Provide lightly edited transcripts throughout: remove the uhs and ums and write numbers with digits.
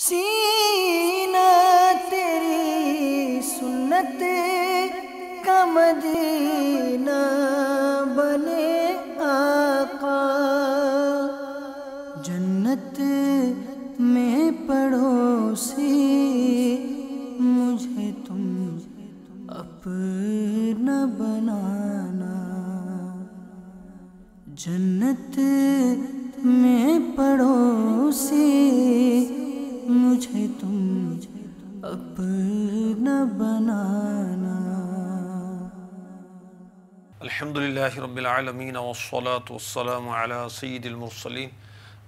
سینہ تیری سنت کا مدینہ بنے آقا، جنت میں پڑوسی مجھے تم اپنا بنانا، جنت میں پڑوسی مجھے تم اپنا بنانا۔ الحمدللہ رب العالمین والصلاة والسلام علی سید المرسلین،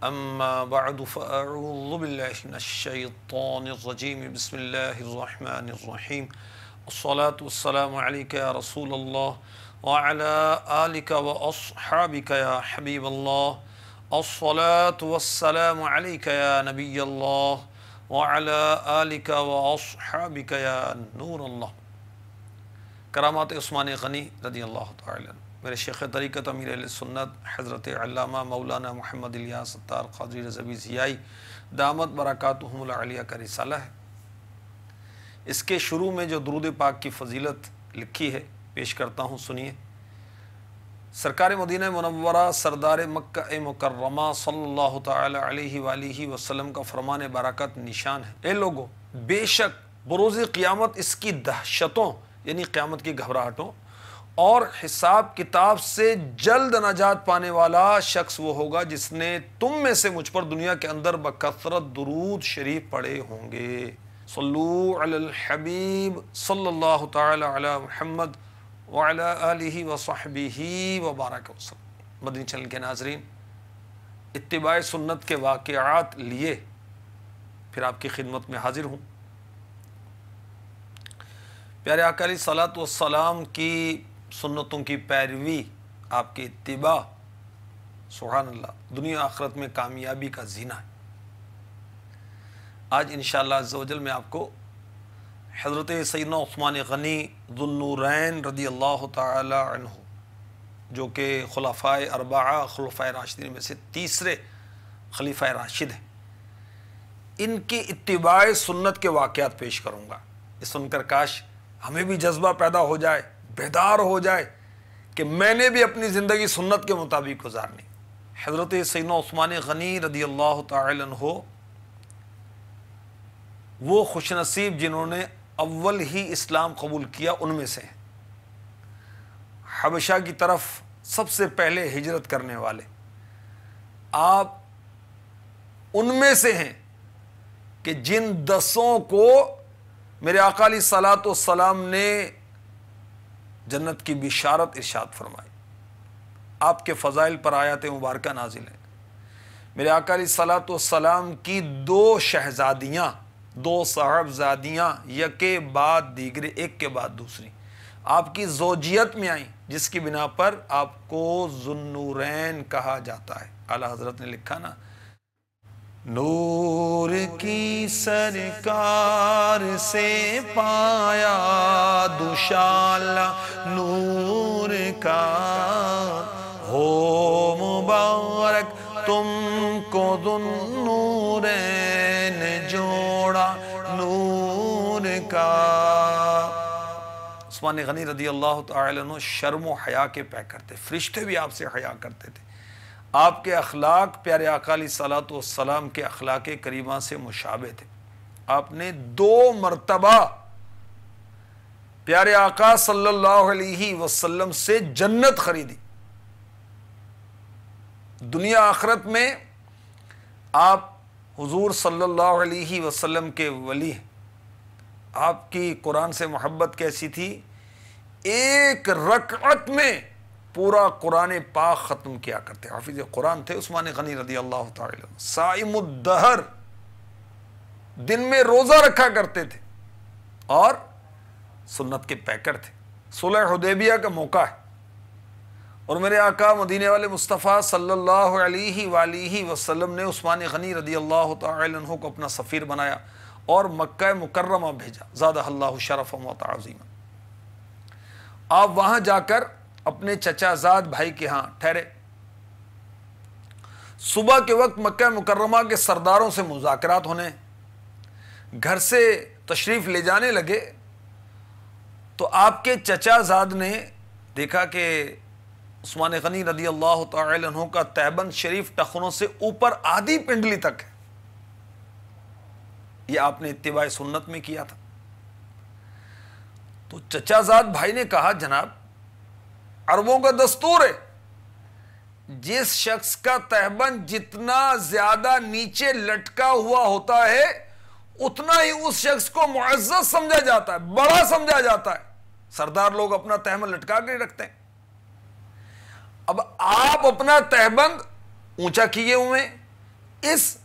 اما بعد فاعوذ باللہ من الشیطان الرجیم، بسم اللہ الرحمن الرحیم، الصلاة والسلام علیکہ یا رسول اللہ وعلی آلکہ واصحابکہ یا حبیب اللہ، الصلاة والسلام علیکہ یا نبی اللہ وعلی آلکہ واصحابکہ یا نور اللہ۔ کرامات عثمان غنی رضی اللہ تعالی عنہ، میرے شیخ طریقت امیر اہل سنت حضرت علامہ مولانا محمد الیاس ستار قادری رضوی ضیائی دامت برکاتہم العالیہ کا رسالہ ہے۔ اس کے شروع میں جو درود پاک کی فضیلت لکھی ہے پیش کرتا ہوں، سنیے۔ سرکار مدینہ منورہ سردار مکہ مکرمہ صلی اللہ تعالی علیہ وآلہ وسلم کا فرمان برکت نشان ہے، اے لوگو بے شک بروز قیامت اس کی دہشتوں یعنی قیامت کی گھبراہٹوں اور حساب کتاب سے جلد نجات پانے والا شخص وہ ہوگا جس نے تم میں سے مجھ پر دنیا کے اندر بکثرت درود شریف پڑھے ہوں گے۔ صلو علی الحبیب صلی اللہ تعالی علی محمد وعلی آلہ وصحبہ وبارک وسلم۔ مدنی چینل کے ناظرین، اتباع سنت کے واقعات لیے پھر آپ کی خدمت میں حاضر ہوں۔ پیارے آقا علیہ الصلوۃ والسلام کی سنتوں کی پیروی، آپ کی اتباع، سبحان اللہ، دنیا آخرت میں کامیابی کا زینہ ہے۔ آج انشاءاللہ عز و جل میں آپ کو حضرت سیدنا عثمان غنی ذو النورین رضی اللہ تعالی عنہ، جو کہ خلفائے اربعہ خلفائے راشدین میں سے تیسرے خلیفہ راشد ہیں، ان کی اتباع سنت کے واقعات پیش کروں گا۔ یہ سن کر کاش ہمیں بھی جذبہ پیدا ہو جائے، بیدار ہو جائے کہ میں نے بھی اپنی زندگی سنت کے مطابق گزارنی۔ حضرت سیدنا عثمان غنی رضی اللہ تعالی عنہ وہ خوش نصیب جنہوں نے اول ہی اسلام قبول کیا ان میں سے ہیں، حبشہ کی طرف سب سے پہلے ہجرت کرنے والے آپ ان میں سے ہیں کہ جن 10 کو میرے آقا علیہ الصلوۃ والسلام نے جنت کی بشارت ارشاد فرمائی۔ آپ کے فضائل پر آیات مبارکہ نازل ہیں۔ میرے آقا علیہ الصلوۃ والسلام کی 2 شہزادیاں، 2 صاحبزادیاں یک کے بعد دیگرے، ایک کے بعد دوسری آپ کی زوجیت میں آئیں، جس کی بنا پر آپ کو ذو النورین کہا جاتا ہے۔ اعلیٰ حضرت نے لکھا نا، نور کی سرکار سے پایا دوشالہ نور کا، ہو مبارک تم کو ذو النورین جوڑا نور کا۔ عثمان غنی رضی اللہ تعالی عنہ شرم و حیا کے پیکر تھے، فرشتے بھی آپ سے حیا کرتے تھے۔ آپ کے اخلاق پیارے آقا علیہ الصلوۃ والسلام کے اخلاق کریمہ سے مشابہ تھے۔ آپ نے 2 مرتبہ پیارے آقا صلی اللہ علیہ وسلم سے جنت خریدی۔ دنیا آخرت میں آپ حضور صلی اللہ علیہ وسلم کے ولی ہیں۔ آپ کی قرآن سے محبت کیسی تھی، ایک رکعت میں پورا قرآن پاک ختم کیا کرتے، حافظ قرآن تھے عثمان غنی رضی اللہ تعالی عنہ۔ صائم الدہر، دن میں روزہ رکھا کرتے تھے اور سنت کے پیکر تھے۔ صلح حدیبیہ کا موقع ہے اور میرے آقا مدینے والے مصطفیٰ صلی اللہ علیہ وآلہ وسلم نے عثمان غنی رضی اللہ تعالی عنہ کو اپنا سفیر بنایا اور مکہ مکرمہ بھیجا، زادہ اللہ شرفا و تعظیما۔ آپ وہاں جا کر اپنے چچا زاد بھائی کے ہاں ٹھہرے۔ صبح کے وقت مکہ مکرمہ کے سرداروں سے مذاکرات ہونے، گھر سے تشریف لے جانے لگے تو آپ کے چچا زاد نے دیکھا کہ عثمان غنی رضی اللہ تعالی عنہ کا تہبند شریف ٹخنوں سے اوپر آدھی پنڈلی تک ہے. یہ آپ نے اتباع سنت میں کیا تھا. تو چچا زاد بھائی نے کہا جناب عربوں کا دستور ہے جس شخص کا تہبند جتنا زیادہ نیچے لٹکا ہوا ہوتا ہے اتنا ہی اس شخص کو معزز سمجھا جاتا ہے, بڑا سمجھا جاتا ہے. سردار لوگ اپنا تہبند لٹکا کے رکھتے ہیں. اب آپ اپنا تہبند اونچا کیے ہوئے اس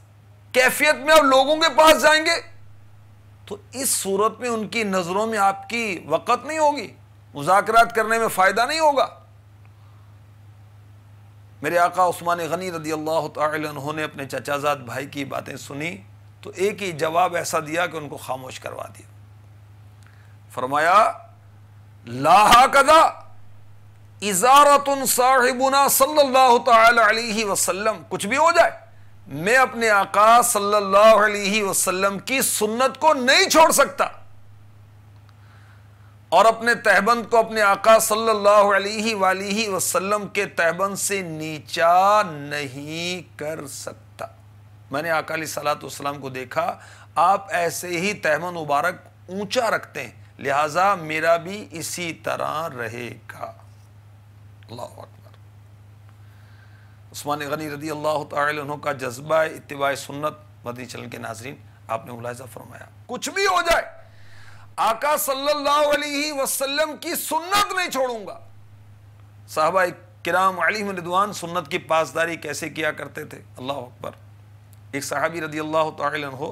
کیفیت میں آپ لوگوں کے پاس جائیں گے تو اس صورت میں ان کی نظروں میں آپ کی وقت نہیں ہوگی, مذاکرات کرنے میں فائدہ نہیں ہوگا. میرے آقا عثمان غنی رضی اللہ تعالی عنہ نے اپنے چچا زاد بھائی کی باتیں سنی تو ایک ہی جواب ایسا دیا کہ ان کو خاموش کروا دیا. فرمایا لا ہکذا ازارۃ صاحبنا صلی اللہ تعالی علیہ وسلم, کچھ بھی ہو جائے میں اپنے آقا صلی اللہ علیہ وسلم کی سنت کو نہیں چھوڑ سکتا اور اپنے تہبند کو اپنے آقا صلی اللہ علیہ وآلہ وسلم کے تہبند سے نیچا نہیں کر سکتا. میں نے آقا علیہ الصلوۃ والسلام کو دیکھا آپ ایسے ہی تہبند مبارک اونچا رکھتے ہیں, لہذا میرا بھی اسی طرح رہے گا. اللہ اکبر. عثمان غنی رضی اللہ تعالی عنہ کا جذبہ اتباع سنت مدنی چینل کے ناظرین آپ نے ملاحظہ فرمایا کچھ بھی ہو جائے آقا صلی اللہ علیہ وسلم کی سنت نہیں چھوڑوں گا. صحابہ کرام علیہم رضوان سنت کی پاسداری کیسے کیا کرتے تھے, اللہ اکبر. ایک صحابی رضی اللہ تعالی عنہ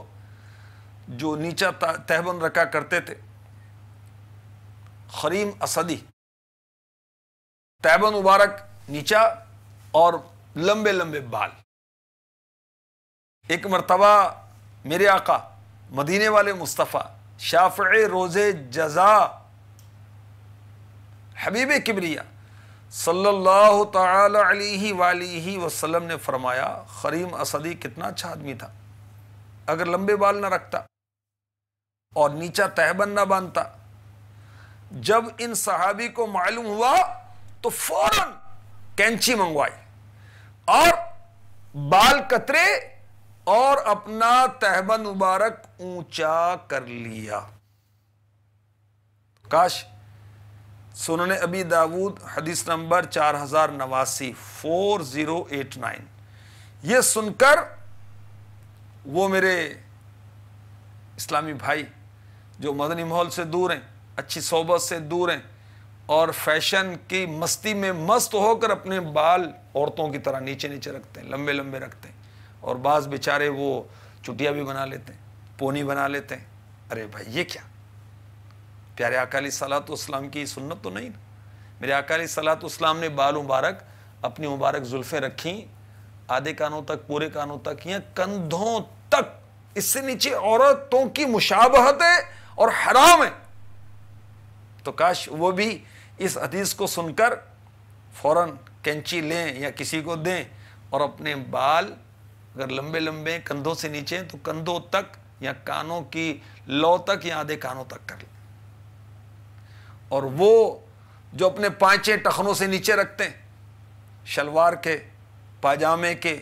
جو نیچا تہبند رکھا کرتے تھے, خریم اسدی, تہبند مبارک نیچا اور لمبے لمبے بال. ایک مرتبہ میرے آقا مدینے والے مصطفیٰ شافع روز جزا حبیب کبریا صلی اللہ تعالی علیہ وآلہ وسلم نے فرمایا خریم اسدی کتنا اچھا آدمی تھا, اگر لمبے بال نہ رکھتا اور نیچا تہبند نہ باندھتا. جب ان صحابی کو معلوم ہوا تو فوراً کینچی منگوائی اور بال کترے اور اپنا تہبند مبارک اونچا کر لیا. کاش سنن ابی داود حدیث نمبر 4089 4089 یہ سن کر وہ میرے اسلامی بھائی جو مدنی ماحول سے دور ہیں, اچھی صحبت سے دور ہیں اور فیشن کی مستی میں مست ہو کر اپنے بال عورتوں کی طرح نیچے نیچے رکھتے ہیں, لمبے لمبے رکھتے ہیں, اور بعض بیچارے وہ چٹیا بھی بنا لیتے ہیں, پونی بنا لیتے ہیں. ارے بھائی یہ کیا, پیارے آقا علیہ الصلوۃ والسلام کی سنت تو نہیں نا. میرے آقا علیہ الصلوۃ والسلام نے بال مبارک اپنی مبارک زلفیں رکھیں آدھے کانوں تک, پورے کانوں تک یا کندھوں تک, اس سے نیچے عورتوں کی مشابہت ہے اور حرام ہے. تو کاش وہ بھی اس حدیث کو سن کر فوراً کینچی لیں یا کسی کو دیں اور اپنے بال اگر لمبے لمبے کندھوں سے نیچے تو کندھوں تک یا کانوں کی لو تک یا آدھے کانوں تک کر لیں. اور وہ جو اپنے پانچے ٹخنوں سے نیچے رکھتے ہیں, شلوار کے, پاجامے کے,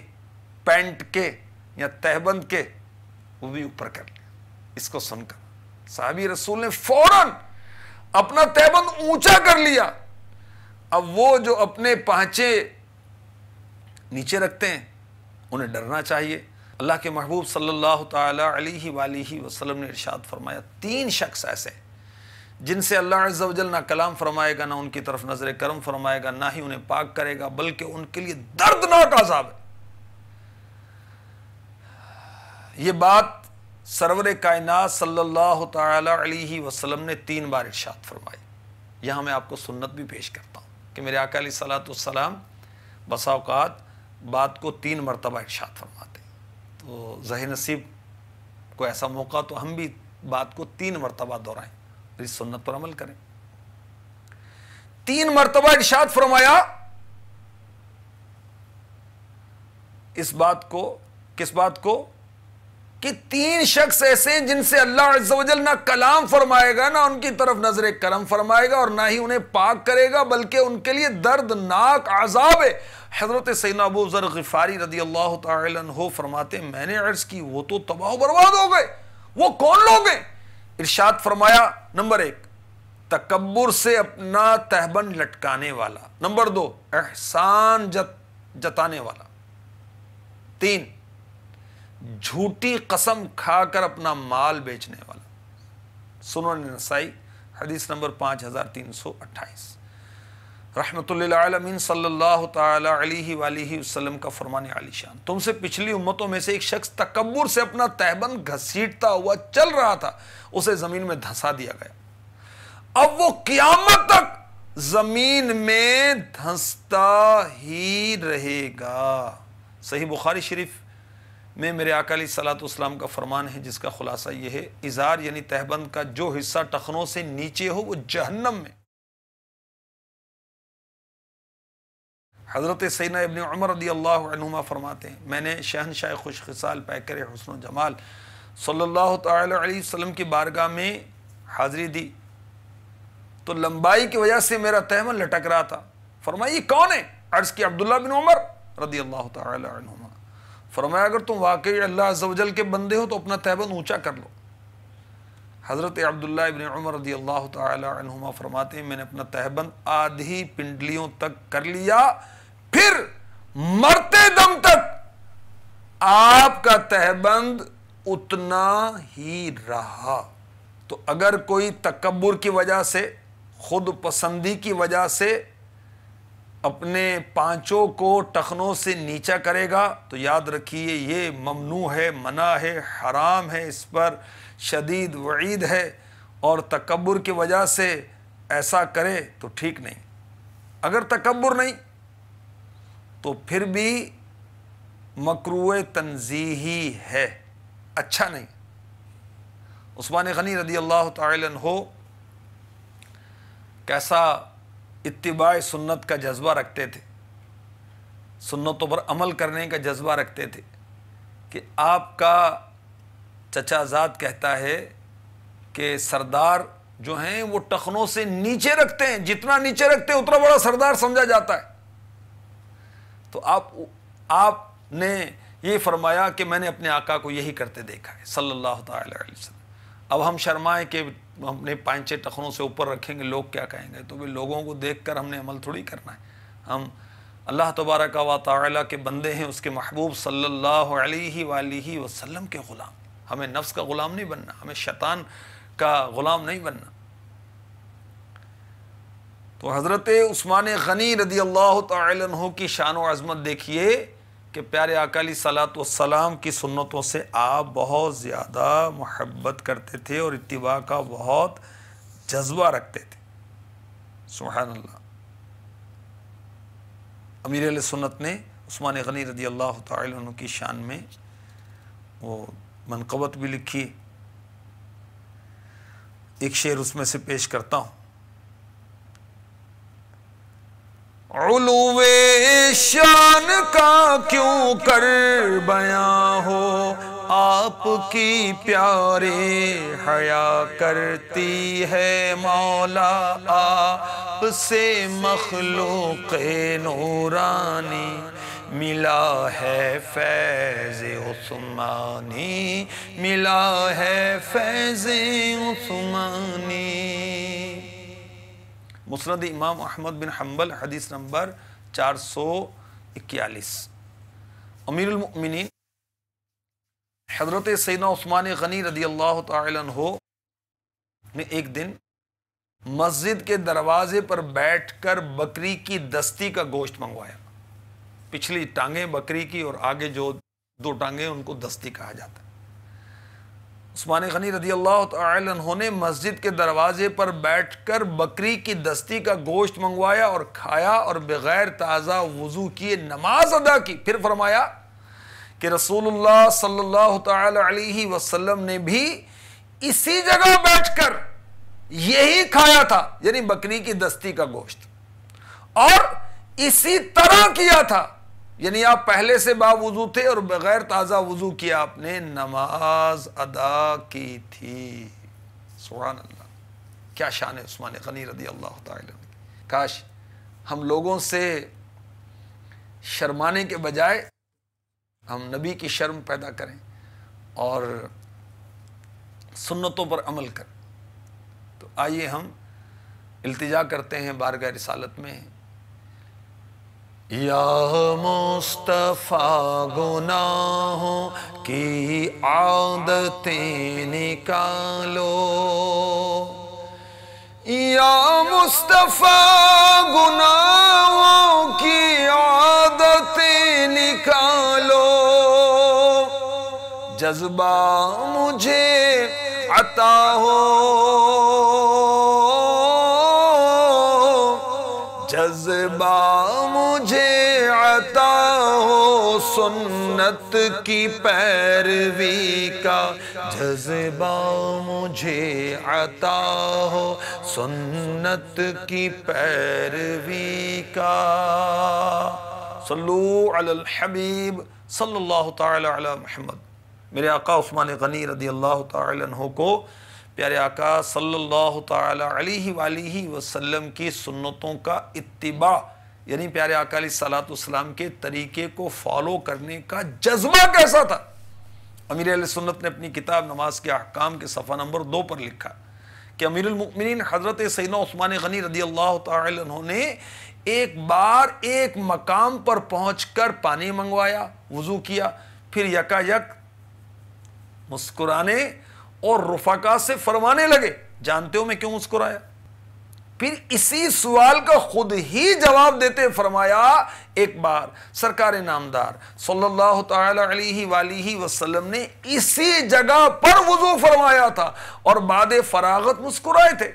پینٹ کے یا تہبند کے, وہ بھی اوپر کر لیں. اس کو سن کر صحابی رسول نے فوراً اپنا تہبند اونچا کر لیا. اب وہ جو اپنے پانچے نیچے رکھتے ہیں انہیں ڈرنا چاہیے. اللہ کے محبوب صلی اللہ تعالی علیہ وآلہ وسلم نے ارشاد فرمایا 3 شخص ایسے ہیں جن سے اللہ عز و جل نہ کلام فرمائے گا, نہ ان کی طرف نظر کرم فرمائے گا, نہ ہی انہیں پاک کرے گا, بلکہ ان کے لیے دردناک عذاب ہے. یہ بات سرور کائنات صلی اللہ تعالی علیہ وسلم نے 3 بار ارشاد فرمائی. یہاں میں آپ کو سنت بھی پیش کرتا ہوں کہ میرے آقا علیہ الصلوۃ والسلام بسا اوقات بات کو 3 مرتبہ ارشاد فرماتے ہیں. تو ظاہر نصیب کو ایسا موقع تو ہم بھی بات کو 3 مرتبہ دہرائیں اور اس سنت پر عمل کریں. 3 مرتبہ ارشاد فرمایا. اس بات کو, کس بات کو, کہ 3 شخص ایسے ہیں جن سے اللہ عز و جل نہ کلام فرمائے گا، نہ ان کی طرف نظر کرم فرمائے گا، اور نہ ہی انہیں پاک کرے گا، بلکہ ان کے لیے دردناک عذاب ہے۔ حضرت سیدنا ابو ذر غفاری رضی اللہ تعالی عنہ فرماتے ہیں میں نے عرض کی وہ تو تباہ و برباد ہو گئے، وہ کون لوگ ہیں؟ ارشاد فرمایا نمبر 1 تکبر سے اپنا تہبند لٹکانے والا، نمبر 2 احسان جتانے والا، 3 جھوٹی قسم کھا کر اپنا مال بیچنے والا۔ سنن نسائی حدیث نمبر 5328۔ رحمت للعالمین صلی اللہ تعالی علیہ وآلہ وسلم کا فرمان عالی شان، تم سے پچھلی امتوں میں سے ایک شخص تکبر سے اپنا تہبند گھسیٹتا ہوا چل رہا تھا، اسے زمین میں دھنسا دیا گیا، اب وہ قیامت تک زمین میں دھنستا ہی رہے گا۔ صحیح بخاری شریف میں میرے آقا علیہ الصلوۃ والسلام کا فرمان ہے جس کا خلاصہ یہ ہے، ازار یعنی تہبند کا جو حصہ ٹخنوں سے نیچے ہو وہ جہنم میں۔ حضرت سیدنا ابن عمر رضی اللہ عنہما فرماتے ہیں میں نے شہنشاہ خوش خصال پیکر حسن و جمال صلی اللہ تعالی علیہ وسلم کی بارگاہ میں حاضری دی تو لمبائی کی وجہ سے میرا تہبند لٹک رہا تھا۔ فرمایا یہ کون ہے؟ عرض کی عبداللہ بن عمر رضی اللہ تعالی عنہما۔ فرمایا اگر تم واقعی اللہ عز و جل کے بندے ہو تو اپنا تہبند اونچا کر لو۔ حضرت عبداللہ ابن عمر رضی اللہ تعالی عنہما فرماتے ہیں میں نے اپنا تہبند آدھی پنڈلیوں تک کر لیا، پھر مرتے دم تک آپ کا تہبند اتنا ہی رہا۔ تو اگر کوئی تکبر کی وجہ سے، خود پسندی کی وجہ سے اپنے پانچوں کو ٹخنوں سے نیچا کرے گا تو یاد رکھیے یہ ممنوع ہے، منع ہے، حرام ہے، اس پر شدید وعید ہے، اور تکبر کی وجہ سے ایسا کرے تو ٹھیک نہیں۔ اگر تکبر نہیں تو پھر بھی مکروہ تنزیہی ہے، اچھا نہیں۔ عثمان غنی رضی اللہ تعالی عنہ کیسا اتباع سنت کا جذبہ رکھتے تھے، سنتوں پر عمل کرنے کا جذبہ رکھتے تھے کہ آپ کا چچا زاد کہتا ہے کہ سردار جو ہیں وہ ٹخنوں سے نیچے رکھتے ہیں، جتنا نیچے رکھتے ہیں اتنا بڑا سردار سمجھا جاتا ہے۔ تو آپ نے یہ فرمایا کہ میں نے اپنے آقا کو یہی کرتے دیکھا ہے صلی اللہ تعالی علیہ وسلم۔ اب ہم شرمائیں کہ ہم نے پانچے ٹخنوں سے اوپر رکھیں گے لوگ کیا کہیں گے، تو بھی لوگوں کو دیکھ کر ہم نے عمل تھوڑی کرنا ہے۔ ہم اللہ تبارک و تعالی کے بندے ہیں، اس کے محبوب صلی اللہ علیہ وآلہ وسلم کے غلام۔ ہمیں نفس کا غلام نہیں بننا، ہمیں شیطان کا غلام نہیں بننا۔ تو حضرت عثمان غنی رضی اللہ تعالی عنہ کی شان و عظمت دیکھیے کہ پیارے آقا علیہ الصلوۃ والسلام کی سنتوں سے آپ بہت زیادہ محبت کرتے تھے اور اتباع کا بہت جذبہ رکھتے تھے۔ سبحان اللہ۔ امیر اہل سنت نے عثمان غنی رضی اللہ تعالی عنہ کی شان میں وہ منقبت بھی لکھی، ایک شعر اس میں سے پیش کرتا ہوں۔ علو شان کا کیوں کر بیاں ہو، آپ کی پیارے حیا کرتی ہے مولا، آپ سے مخلوق نورانی ملا ہے فیض عثمانی، ملا ہے فیض عثمانی۔ مسند امام احمد بن حنبل حدیث نمبر 441۔ امیر المؤمنین حضرت سیدنا عثمان غنی رضی اللہ تعالی عنہ نے ایک دن مسجد کے دروازے پر بیٹھ کر بکری کی دستی کا گوشت منگوایا۔ پچھلی ٹانگیں بکری کی اور آگے جو 2 ٹانگیں ان کو دستی کہا جاتا ہے۔ عثمان غنی رضی اللہ تعالی عنہ نے مسجد کے دروازے پر بیٹھ کر بکری کی دستی کا گوشت منگوایا اور کھایا اور بغیر تازہ وضو کیے نماز ادا کی۔ پھر فرمایا کہ رسول اللہ صلی اللہ تعالی علیہ وسلم نے بھی اسی جگہ بیٹھ کر یہی کھایا تھا، یعنی بکری کی دستی کا گوشت، اور اسی طرح کیا تھا، یعنی آپ پہلے سے باوضو تھے اور بغیر تازہ وضو کیا آپ نے نماز ادا کی تھی۔ سبحان اللہ، کیا شان ہے عثمان غنی رضی اللہ تعالی عنہ۔ کاش ہم لوگوں سے شرمانے کے بجائے ہم نبی کی شرم پیدا کریں اور سنتوں پر عمل کریں۔ تو آئیے ہم التجا کرتے ہیں بارگاہ رسالت میں، یا مصطفیٰ گناہوں کی عادتیں نکالو، یا مصطفیٰ گناہوں کی عادتیں نکالو، جذبہ مجھے عطا ہو، جذبہ مجھے عطا ہو سنت کی پیروی کا، جذبہ مجھے عطا ہو سنت کی پیروی کا۔ صلو علی الحبیب صلی اللہ تعالی علی محمد۔ میرے آقا عثمان غنی رضی اللہ تعالی عنہ کو پیارے آقا صلی اللہ تعالی علیہ وآلہ وسلم کی سنتوں کا اتباع، یعنی پیارے آقا علیہ الصلوۃ والسلام کے طریقے کو فالو کرنے کا جذبہ کیسا تھا۔ امیر اہل سنت نے اپنی کتاب نماز کے احکام کے صفحہ نمبر 2 پر لکھا کہ امیر المؤمنین حضرت سیدنا عثمان غنی رضی اللہ تعالی عنہ نے ایک بار ایک مقام پر پہنچ کر پانی منگوایا، وضو کیا، پھر یکا یک مسکرانے اور رفقا سے فرمانے لگے، جانتے ہو میں کیوں مسکرایا؟ پھر اسی سوال کا خود ہی جواب دیتے فرمایا، ایک بار سرکار نامدار صلی اللہ تعالی علیہ وآلہ وسلم نے اسی جگہ پر وضو فرمایا تھا اور بعد فراغت مسکرائے تھے،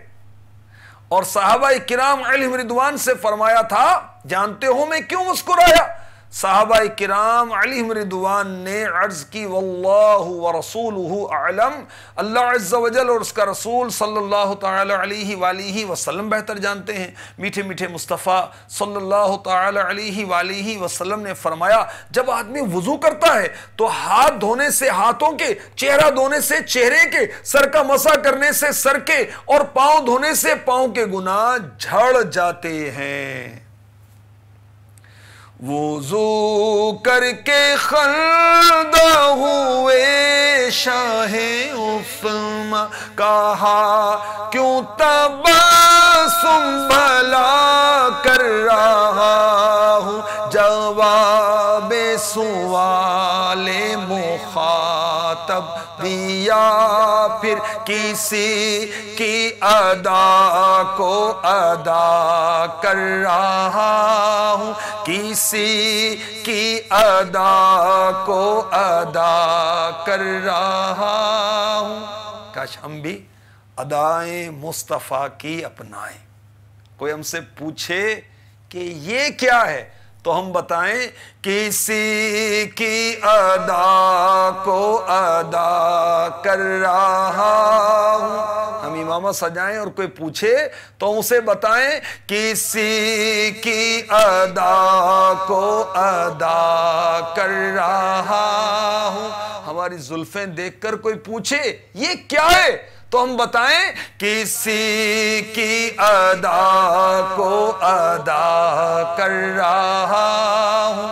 اور صحابہ کرام علیہم رضوان سے فرمایا تھا، جانتے ہو میں کیوں مسکرایا؟ صحابہ کرام علیہم رضوان نے عرض کی، واللہ ورسولہ اعلم، اللہ عز و جل اور اس کا رسول صلی اللہ تعالی علیہ وآلہ وسلم بہتر جانتے ہیں۔ میٹھے میٹھے مصطفیٰ صلی اللہ تعالی علیہ وآلہ وسلم نے فرمایا، جب آدمی وضو کرتا ہے تو ہاتھ دھونے سے ہاتھوں کے، چہرہ دھونے سے چہرے کے، سر کا مسح کرنے سے سر کے، اور پاؤں دھونے سے پاؤں کے گناہ جھڑ جاتے ہیں۔ وضو کر کے خلدہ ہوئے شاہ عثمان، کہا کیوں تبسم بھلا کر رہا ہوں، جواب سوال مخاطب دیا، پھر کسی کی ادا کو ادا کر رہا ہوں، کسی کی ادا کو ادا کر رہا ہوں۔ کاش ہم بھی ادائیں مصطفیٰ کی اپنائیں۔ کوئی ہم سے پوچھے کہ یہ کیا ہے تو ہم بتائیں، کسی کی ادا کو ادا کر رہا ہوں۔ ہم امامہ سجائیں اور کوئی پوچھے تو اسے بتائیں، کسی کی ادا کو ادا کر رہا ہوں۔ ہماری زلفیں دیکھ کر کوئی پوچھے یہ کیا ہے تو ہم بتائیں، کسی کی ادا کو ادا کر رہا ہوں۔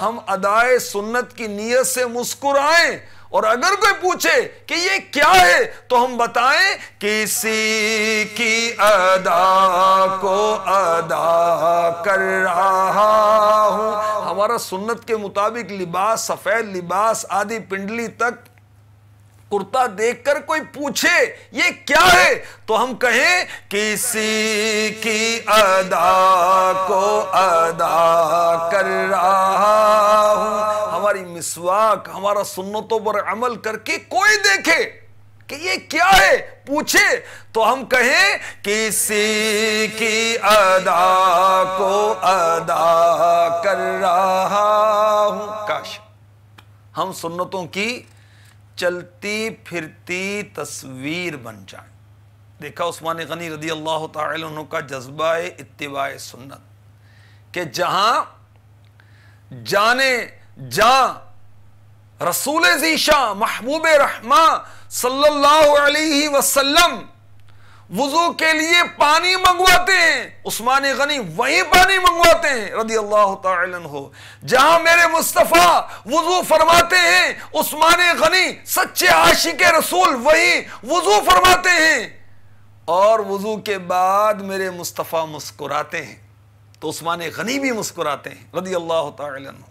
ہم ادائے سنت کی نیت سے مسکرائیں، اور اگر کوئی پوچھے کہ یہ کیا ہے تو ہم بتائیں، کسی کی ادا کو ادا کر رہا ہوں۔ ہمارا سنت کے مطابق لباس، سفید لباس، آدھی پنڈلی تک کرتا دیکھ کر کوئی پوچھے یہ کیا ہے تو ہم کہیں، کسی کی ادا کو ادا کر رہا ہوں۔ ہماری مسواک، ہمارا سنتوں پر عمل کر کے کوئی دیکھے کہ یہ کیا ہے پوچھے تو ہم کہیں، کسی کی ادا کو ادا کر رہا ہوں۔ کاش ہم سنتوں کی چلتی پھرتی تصویر بن جائیں۔ دیکھا عثمان غنی رضی اللہ تعالی عنہ کا جذبہ اتباع سنت، کہ جہاں جانے جاں رسول ذیشاں محبوب رحمہ صلی اللہ علیہ وسلم وضو کے لیے پانی منگواتے ہیں، عثمان غنی وہی پانی منگواتے ہیں رضی اللہ تعالی عنہ۔ جہاں میرے مصطفیٰ وضو فرماتے ہیں، عثمان غنی سچے عاشق رسول وہی وضو فرماتے ہیں، اور وضو کے بعد میرے مصطفیٰ مسکراتے ہیں تو عثمان غنی بھی مسکراتے ہیں رضی اللہ تعالی عنہ،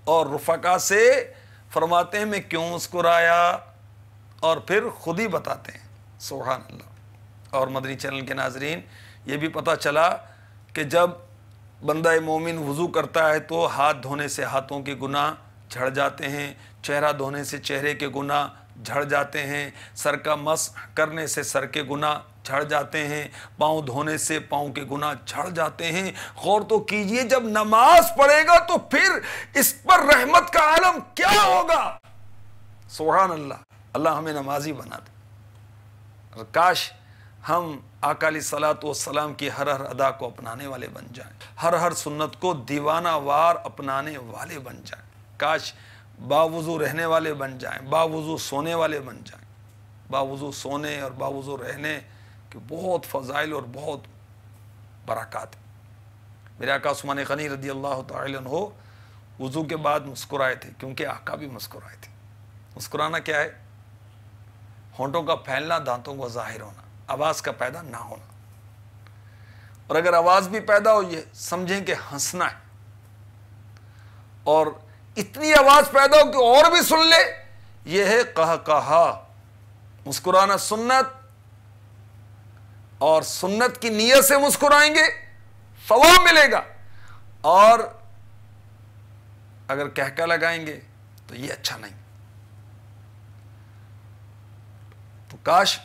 اور رفقا سے فرماتے ہیں میں کیوں مسکرایا، اور پھر خود ہی بتاتے ہیں۔ سبحان اللہ۔ اور مدنی چینل کے ناظرین، یہ بھی پتہ چلا کہ جب بندہ مومن وضو کرتا ہے تو ہاتھ دھونے سے ہاتھوں کے گناہ جھڑ جاتے ہیں، چہرہ دھونے سے چہرے کے گناہ جھڑ جاتے ہیں، سر کا مسح کرنے سے سر کے گناہ جھڑ جاتے ہیں، پاؤں دھونے سے پاؤں کے گناہ جھڑ جاتے ہیں۔ غور تو کیجئے، جب نماز پڑھے گا تو پھر اس پر رحمت کا عالم کیا ہوگا۔ سبحان اللہ۔ اللہ ہمیں نمازی بنا دے، اور کاش ہم آقا علیہ الصلوۃ والسلام کی ہر ہر ادا کو اپنانے والے بن جائیں، ہر ہر سنت کو دیوانہ وار اپنانے والے بن جائیں، کاش باوضو رہنے والے بن جائیں، باوضو سونے والے بن جائیں۔ باوضو سونے اور باوضو رہنے کے بہت فضائل اور بہت برکات ہیں۔ میرے آقا عثمان غنی رضی اللہ تعالی عنہ وضو کے بعد مسکرائے تھے، کیونکہ آقا بھی مسکرائے تھے۔ مسکرانا کیا ہے؟ ہونٹوں کا پھیلنا، دانتوں کا ظاہر ہونا، آواز کا پیدا نہ ہونا، اور اگر آواز بھی پیدا ہو یہ سمجھیں کہ ہنسنا ہے، اور اتنی آواز پیدا ہو کہ اور بھی سن لے، یہ ہے قہقہا۔ مسکرانا سنت، اور سنت کی نیت سے مسکرائیں گے ثواب ملے گا، اور اگر کہکہ لگائیں گے تو یہ اچھا نہیں۔ تو کاش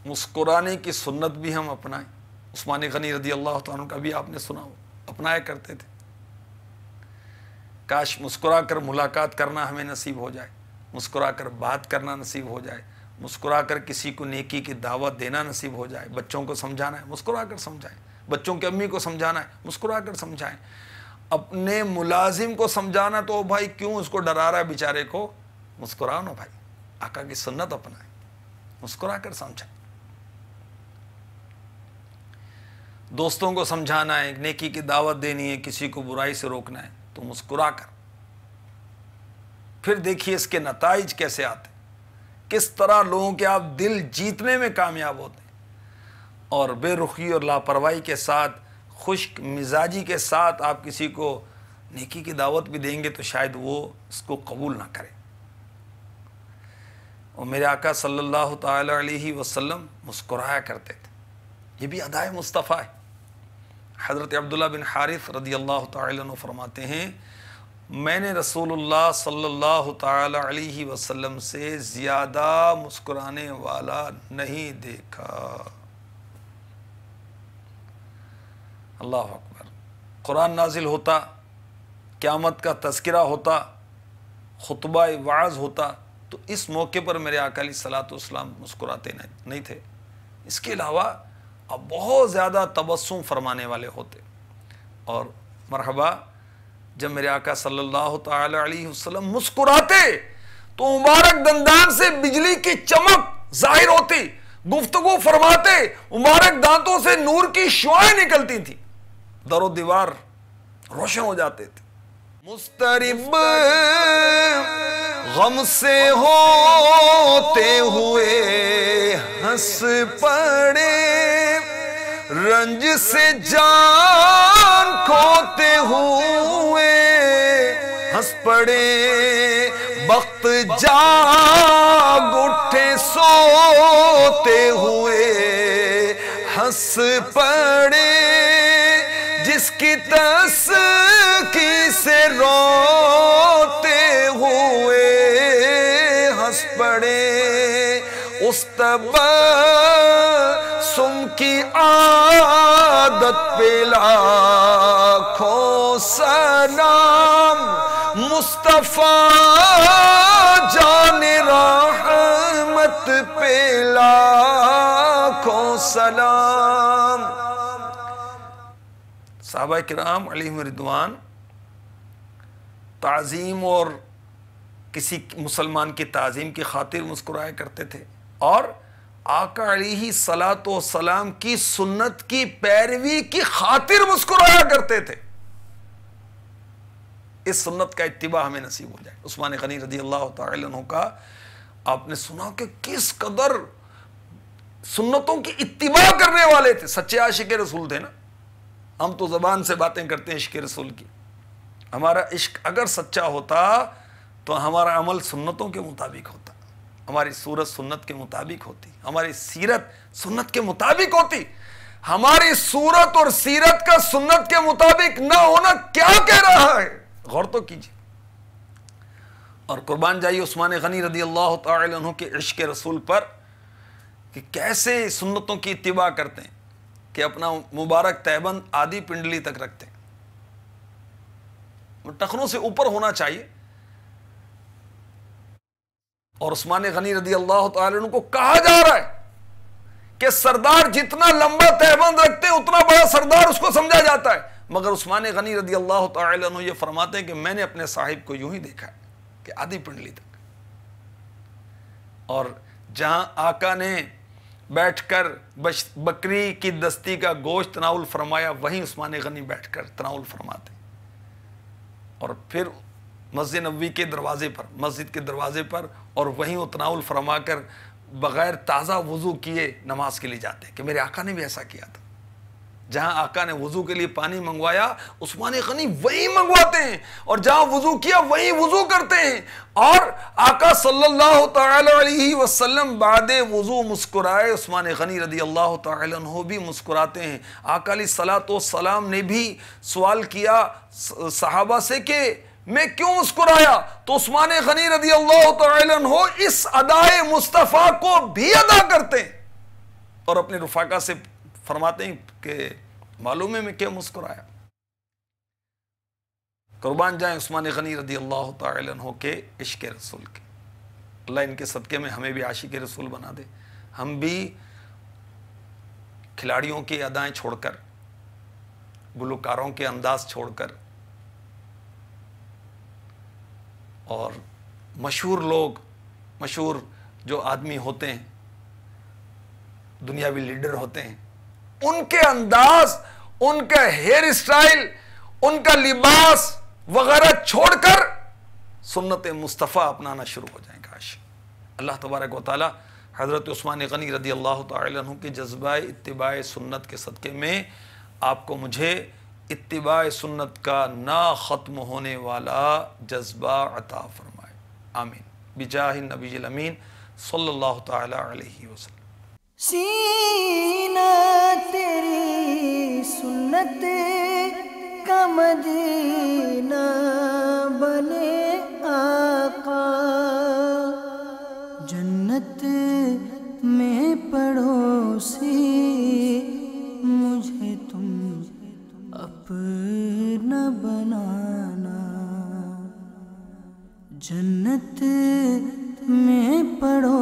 مسکرانے کی سنت بھی ہم اپنائیں۔ عثمان غنی رضی اللہ تعالیٰ کا بھی آپ نے سنا ہو، اپنایا کرتے تھے۔ کاش مسکرا کر ملاقات کرنا ہمیں نصیب ہو جائے، مسکرا کر بات کرنا نصیب ہو جائے، مسکرا کر کسی کو نیکی کی دعوت دینا نصیب ہو جائے۔ بچوں کو سمجھانا ہے، مسکرا کر سمجھائیں۔ بچوں کی امی کو سمجھانا ہے، مسکرا کر سمجھائیں۔ اپنے ملازم کو سمجھانا تو بھائی کیوں اس کو ڈرا رہا ہے بیچارے کو، مسکراؤ نا بھائی، آقا کی سنت اپنائیں، مسکرا کر سمجھائیں۔ دوستوں کو سمجھانا ہے، نیکی کی دعوت دینی ہے، کسی کو برائی سے روکنا ہے تو مسکرا کر۔ پھر دیکھیے اس کے نتائج کیسے آتے ہیں، کس طرح لوگوں کے آپ دل جیتنے میں کامیاب ہوتے ہیں، اور بے رخی اور لاپرواہی کے ساتھ، خشک مزاجی کے ساتھ آپ کسی کو نیکی کی دعوت بھی دیں گے تو شاید وہ اس کو قبول نہ کرے۔ اور میرے آقا صلی اللہ تعالی علیہ وسلم مسکرایا کرتے تھے، یہ بھی ادائے مصطفیٰ ہے۔ حضرت عبداللہ بن حارث رضی اللہ تعالی عنہ فرماتے ہیں، میں نے رسول اللہ صلی اللہ تعالی علیہ وسلم سے زیادہ مسکرانے والا نہیں دیکھا۔ اللہ اکبر۔ قرآن نازل ہوتا، قیامت کا تذکرہ ہوتا، خطبہ وعظ ہوتا، تو اس موقع پر میرے آقا علیہ الصلوۃ والسلام مسکراتے نہیں تھے۔ اس کے علاوہ اب بہت زیادہ تبسم فرمانے والے ہوتے، اور مرحبا جب میرے آقا صلی اللہ تعالی علیہ وسلم مسکراتے تو مبارک دندان سے بجلی کی چمک ظاہر ہوتی، گفتگو فرماتے، مبارک دانتوں سے نور کی شعاعیں نکلتی تھی، در و دیوار روشن ہو جاتے تھے۔ مضطرب غم سے ہوتے ہوئے ہنس پڑے، رنج سے جان کھوتے ہوئے ہنس پڑے، بخت جاگ اٹھے سوتے ہوئے ہنس پڑے، جس کی تسکی سے روتے ہوئے ہنس پڑے، اس تبسم کی عادت پہ لاکھوں سلام، مصطفیٰ جان رحمت پہ لاکھوں سلام۔ صحابہ کرام علیہم رضوان تعظیم اور کسی مسلمان کی تعظیم کی خاطر مسکرایا کرتے تھے، اور آقا علیہ صلاۃ والسلام کی سنت کی پیروی کی خاطر مسکرایا کرتے تھے۔ اس سنت کا اتباع ہمیں نصیب ہو جائے۔ عثمان غنی رضی اللہ تعالی عنہ کا آپ نے سنا کہ کس قدر سنتوں کی اتباع کرنے والے تھے، سچے عاشق رسول تھے نا۔ ہم تو زبان سے باتیں کرتے ہیں عشق رسول کی، ہمارا عشق اگر سچا ہوتا تو ہمارا عمل سنتوں کے مطابق ہوتا، ہماری صورت سنت کے مطابق ہوتی، ہماری سیرت سنت کے مطابق ہوتی۔ ہماری صورت اور سیرت کا سنت کے مطابق نہ ہونا کیا کہہ رہا ہے، غور تو کیجیے۔ اور قربان جائیے عثمان غنی رضی اللہ تعالی عنہ کے عشق رسول پر کہ کیسے سنتوں کی اتباع کرتے ہیں، کہ اپنا مبارک تہبند آدھی پنڈلی تک رکھتے ہیں، ٹخنوں سے اوپر ہونا چاہیے۔ اور عثمان غنی رضی اللہ تعالی عنہ کو کہا جا رہا ہے کہ سردار جتنا لمبا تہبند رکھتے ہیں اتنا بڑا سردار اس کو سمجھا جاتا ہے، مگر عثمان غنی رضی اللہ تعالی عنہ یہ فرماتے ہیں کہ میں نے اپنے صاحب کو یوں ہی دیکھا ہے کہ آدھی پنڈلی تک۔ اور جہاں آقا نے بیٹھ کر بکری کی دستی کا گوشت تناول فرمایا، وہیں عثمان غنی بیٹھ کر تناول فرماتے، اور پھر مسجد نبوی کے دروازے پر، مسجد کے دروازے پر، اور وہیں وہ تناول فرما کر بغیر تازہ وضو کیے نماز کے لیے جاتے ہیں کہ میرے آقا نے بھی ایسا کیا تھا۔ جہاں آقا نے وضو کے لیے پانی منگوایا عثمان غنی وہی منگواتے ہیں، اور جہاں وضو کیا وہی وضو کرتے ہیں۔ اور آقا صلی اللہ تعالی علیہ وسلم بعد وضو مسکرائے، عثمان غنی رضی اللہ تعالی عنہ بھی مسکراتے ہیں۔ آقا علیہ الصلوۃ والسلام نے بھی سوال کیا صحابہ سے کہ میں کیوں مسکرایا، تو عثمان غنی رضی اللہ تعالی عنہ اس ادائے مصطفیٰ کو بھی ادا کرتے ہیں، اور اپنے رفاقہ سے فرماتے ہیں کہ معلوم ہے میں کیا مسکرایا۔ قربان جائیں عثمان غنی رضی اللہ تعالی عنہ کے عشق رسول کے۔ اللہ ان کے صدقے میں ہمیں بھی عاشق رسول بنا دے، ہم بھی کھلاڑیوں کی ادائیں چھوڑ کر، گلوکاروں کے انداز چھوڑ کر، اور مشہور لوگ، مشہور جو آدمی ہوتے ہیں، دنیاوی لیڈر ہوتے ہیں، ان کے انداز، ان کا ہیئر اسٹائل، ان کا لباس وغیرہ چھوڑ کر سنت مصطفیٰ اپنانا شروع ہو جائیں۔ کاش اللہ تبارک و تعالی حضرت عثمان غنی رضی اللہ تعالی عنہ کے جذبہ اتباع سنت کے صدقے میں آپ کو مجھے اتباع سنت کا نہ ختم ہونے والا جذبہ عطا فرمائے، آمین، بجاہ النبی الامین صلی اللہ تعالی علیہ وسلم۔ سینہ تیری سنت کا مدینہ بنے آقا، جنت میں پڑوسی مجھے تم اپنا بنانا، جنت میں پڑوسی